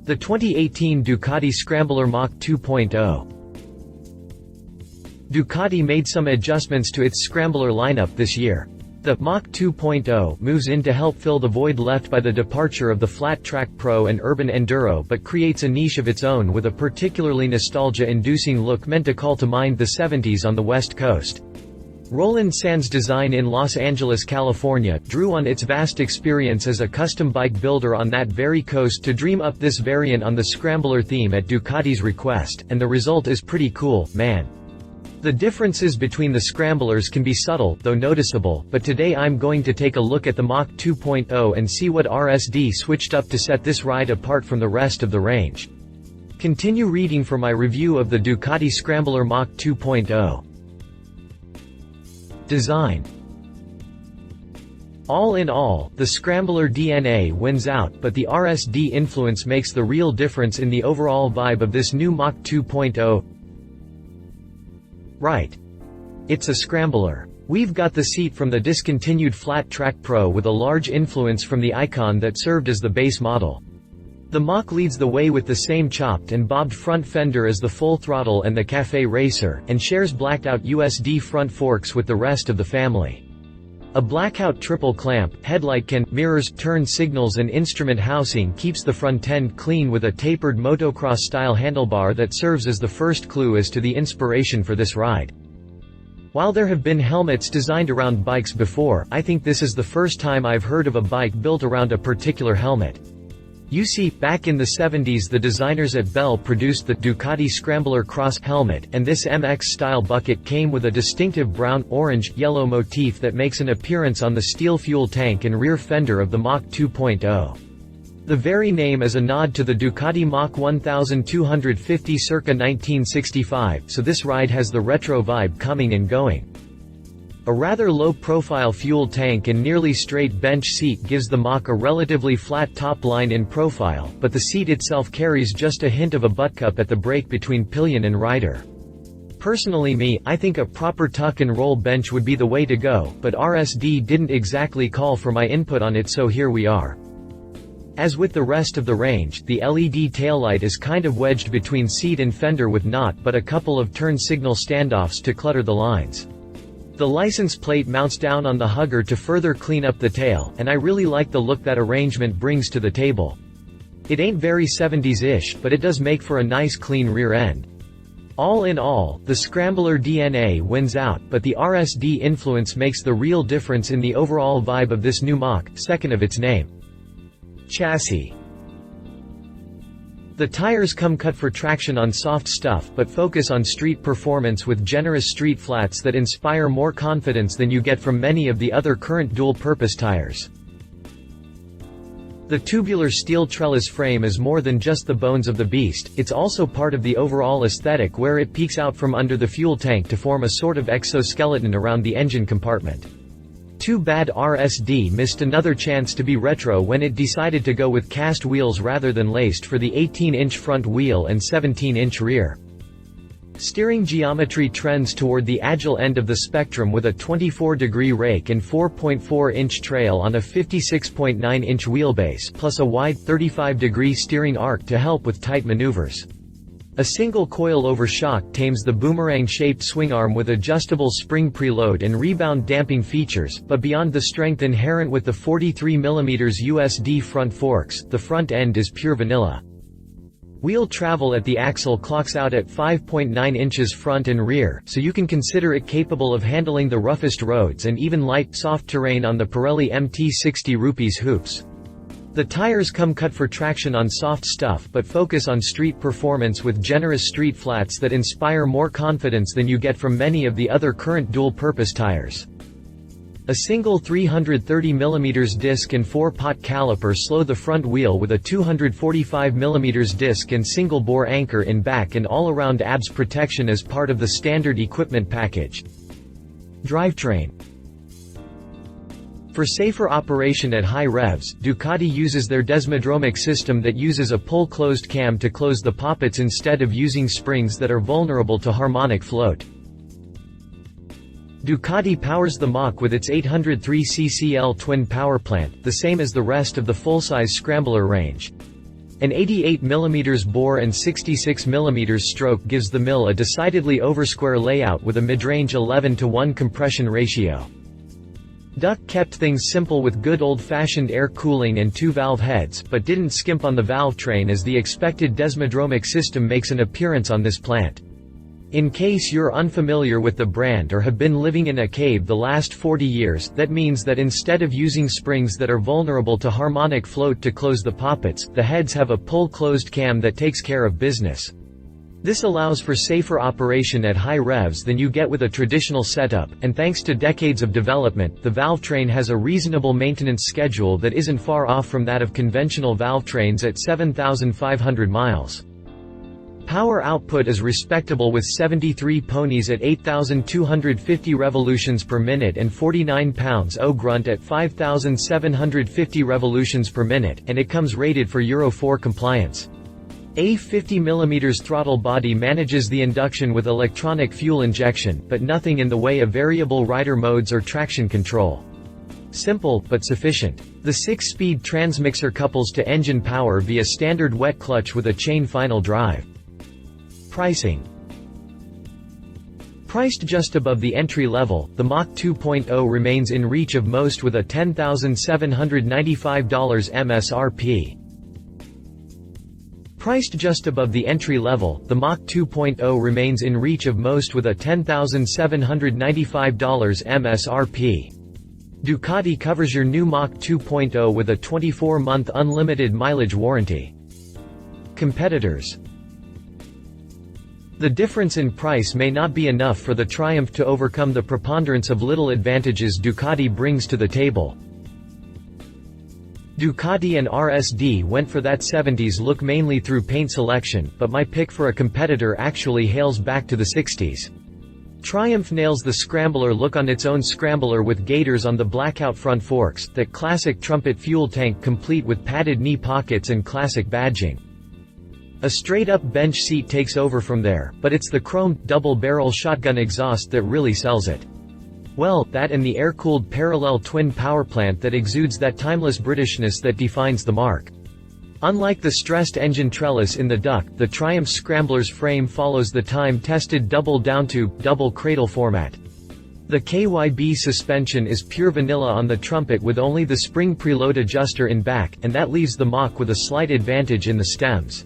The 2018 Ducati Scrambler Mach 2.0. Ducati made some adjustments to its Scrambler lineup this year. The Mach 2.0 moves in to help fill the void left by the departure of the Flat Track Pro and Urban Enduro, but creates a niche of its own with a particularly nostalgia-inducing look meant to call to mind the 70s on the West Coast. Roland Sands Design in Los Angeles, California, drew on its vast experience as a custom bike builder on that very coast to dream up this variant on the Scrambler theme at Ducati's request, and the result is pretty cool, man. The differences between the Scramblers can be subtle, though noticeable, but today I'm going to take a look at the Mach 2.0 and see what RSD switched up to set this ride apart from the rest of the range. Continue reading for my review of the Ducati Scrambler Mach 2.0. Design. All in all, the Scrambler DNA wins out, but the RSD influence makes the real difference in the overall vibe of this new Mach 2.0. Right. It's a Scrambler. We've got the seat from the discontinued Flat Track Pro with a large influence from the Icon that served as the base model. The Mach leads the way with the same chopped and bobbed front fender as the Full Throttle and the Café Racer, and shares blacked-out USD front forks with the rest of the family. A blackout triple clamp, headlight can, mirrors, turn signals and instrument housing keeps the front end clean with a tapered motocross-style handlebar that serves as the first clue as to the inspiration for this ride. While there have been helmets designed around bikes before, I think this is the first time I've heard of a bike built around a particular helmet. You see, back in the 70s the designers at Bell produced the Ducati Scrambler Cross helmet, and this MX-style bucket came with a distinctive brown, orange, yellow motif that makes an appearance on the steel fuel tank and rear fender of the Mach 2.0. The very name is a nod to the Ducati Mach 1250 circa 1965, so this ride has the retro vibe coming and going. A rather low-profile fuel tank and nearly straight bench seat gives the Mach a relatively flat top line in profile, but the seat itself carries just a hint of a buttcup at the break between pillion and rider. Personally I think a proper tuck-and-roll bench would be the way to go, but RSD didn't exactly call for my input on it, so here we are. As with the rest of the range, the LED taillight is kind of wedged between seat and fender with not but a couple of turn signal standoffs to clutter the lines. The license plate mounts down on the hugger to further clean up the tail, and I really like the look that arrangement brings to the table. It ain't very 70s-ish, but it does make for a nice clean rear end. All in all, the Scrambler DNA wins out, but the RSD influence makes the real difference in the overall vibe of this new Mach, second of its name. Chassis. The tires come cut for traction on soft stuff but focus on street performance with generous street flats that inspire more confidence than you get from many of the other current dual-purpose tires. The tubular steel trellis frame is more than just the bones of the beast, it's also part of the overall aesthetic where it peeks out from under the fuel tank to form a sort of exoskeleton around the engine compartment. Too bad RSD missed another chance to be retro when it decided to go with cast wheels rather than laced for the 18-inch front wheel and 17-inch rear. Steering geometry trends toward the agile end of the spectrum with a 24-degree rake and 4.4-inch trail on a 56.9-inch wheelbase, plus a wide 35-degree steering arc to help with tight maneuvers. A single coil-over shock tames the boomerang-shaped swingarm with adjustable spring preload and rebound damping features, but beyond the strength inherent with the 43mm USD front forks, the front end is pure vanilla. Wheel travel at the axle clocks out at 5.9 inches front and rear, so you can consider it capable of handling the roughest roads and even light, soft terrain on the Pirelli MT60 Rupees hoops. The tires come cut for traction on soft stuff but focus on street performance with generous street flats that inspire more confidence than you get from many of the other current dual-purpose tires. A single 330mm disc and 4-pot caliper slow the front wheel with a 245mm disc and single-bore anchor in back and all-around ABS protection as part of the standard equipment package. Drivetrain. For safer operation at high revs, Ducati uses their Desmodromic system that uses a pull-closed cam to close the poppets instead of using springs that are vulnerable to harmonic float. Ducati powers the Mach with its 803cc twin power plant, the same as the rest of the full-size Scrambler range. An 88 mm bore and 66 mm stroke gives the mill a decidedly oversquare layout with a midrange 11:1 compression ratio. Duck kept things simple with good old-fashioned air cooling and 2-valve heads, but didn't skimp on the valve train as the expected desmodromic system makes an appearance on this plant. In case you're unfamiliar with the brand or have been living in a cave the last 40 years, that means that instead of using springs that are vulnerable to harmonic float to close the poppets, the heads have a pull-closed cam that takes care of business. This allows for safer operation at high revs than you get with a traditional setup, and thanks to decades of development, the valve train has a reasonable maintenance schedule that isn't far off from that of conventional valve trains at 7,500 miles. Power output is respectable with 73 ponies at 8,250 revolutions per minute and 49 pounds-o grunt at 5,750 revolutions per minute, and it comes rated for Euro 4 compliance. A 50 mm throttle body manages the induction with electronic fuel injection, but nothing in the way of variable rider modes or traction control. Simple, but sufficient. The 6-speed transmixer couples to engine power via standard wet clutch with a chain final drive. Pricing. Priced just above the entry level, the Mach 2.0 remains in reach of most with a $10,795 MSRP. Priced just above the entry level, the Mach 2.0 remains in reach of most with a $10,795 MSRP. Ducati covers your new Mach 2.0 with a 24-month unlimited mileage warranty. Competitors. The difference in price may not be enough for the Triumph to overcome the preponderance of little advantages Ducati brings to the table. Ducati and RSD went for that 70s look mainly through paint selection, but my pick for a competitor actually hails back to the 60s. Triumph nails the Scrambler look on its own Scrambler with gaiters on the blackout front forks, that classic trumpet fuel tank complete with padded knee pockets and classic badging. A straight-up bench seat takes over from there, but it's the chromed, double-barrel shotgun exhaust that really sells it. Well, that and the air-cooled parallel twin powerplant that exudes that timeless Britishness that defines the Mach. Unlike the stressed engine trellis in the Duck, the Triumph Scrambler's frame follows the time-tested double downtube, double cradle format. The KYB suspension is pure vanilla on the trumpet with only the spring preload adjuster in back, and that leaves the Mach with a slight advantage in the stems.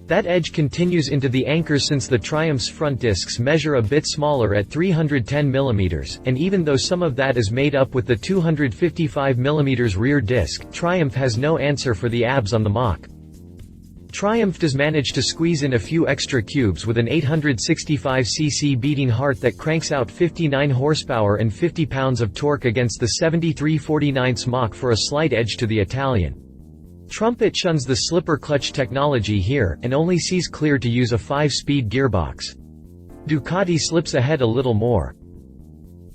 That edge continues into the anchors since the Triumph's front discs measure a bit smaller at 310 mm, and even though some of that is made up with the 255 mm rear disc, Triumph has no answer for the abs on the Mach. Triumph does manage to squeeze in a few extra cubes with an 865cc beating heart that cranks out 59 horsepower and 50 pounds of torque against the 73/49 Mach for a slight edge to the Italian. Trumpet shuns the slipper clutch technology here, and only sees clear to use a 5-speed gearbox. Ducati slips ahead a little more.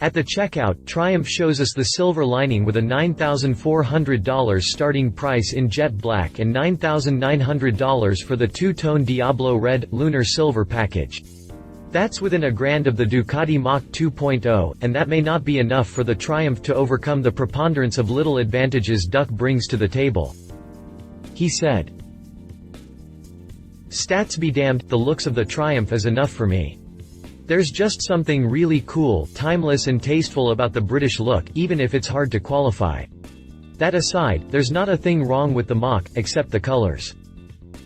At the checkout, Triumph shows us the silver lining with a $9,400 starting price in jet black and $9,900 for the two-tone Diablo Red, Lunar Silver package. That's within $1,000 of the Ducati Mach 2.0, and that may not be enough for the Triumph to overcome the preponderance of little advantages Duck brings to the table. He said. Stats be damned, the looks of the Triumph is enough for me. There's just something really cool, timeless and tasteful about the British look, even if it's hard to qualify. That aside, there's not a thing wrong with the Mach, except the colors.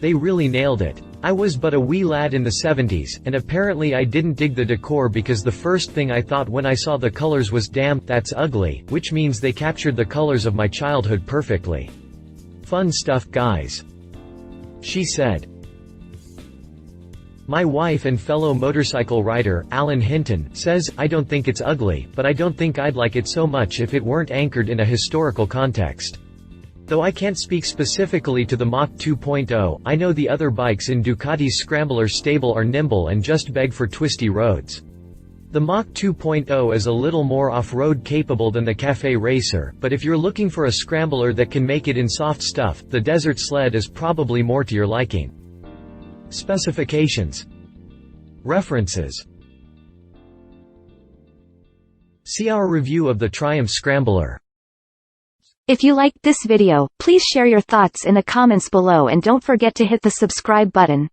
They really nailed it. I was but a wee lad in the 70s, and apparently I didn't dig the decor because the first thing I thought when I saw the colors was damn, that's ugly, which means they captured the colors of my childhood perfectly. Fun stuff, guys. She said. My wife and fellow motorcycle rider, Alan Hinton, says, I don't think it's ugly, but I don't think I'd like it so much if it weren't anchored in a historical context. Though I can't speak specifically to the Mach 2.0, I know the other bikes in Ducati's Scrambler stable are nimble and just beg for twisty roads. The Mach 2.0 is a little more off-road capable than the Café Racer, but if you're looking for a scrambler that can make it in soft stuff, the Desert Sled is probably more to your liking. Specifications. References. See our review of the Triumph Scrambler. If you liked this video, please share your thoughts in the comments below and don't forget to hit the subscribe button.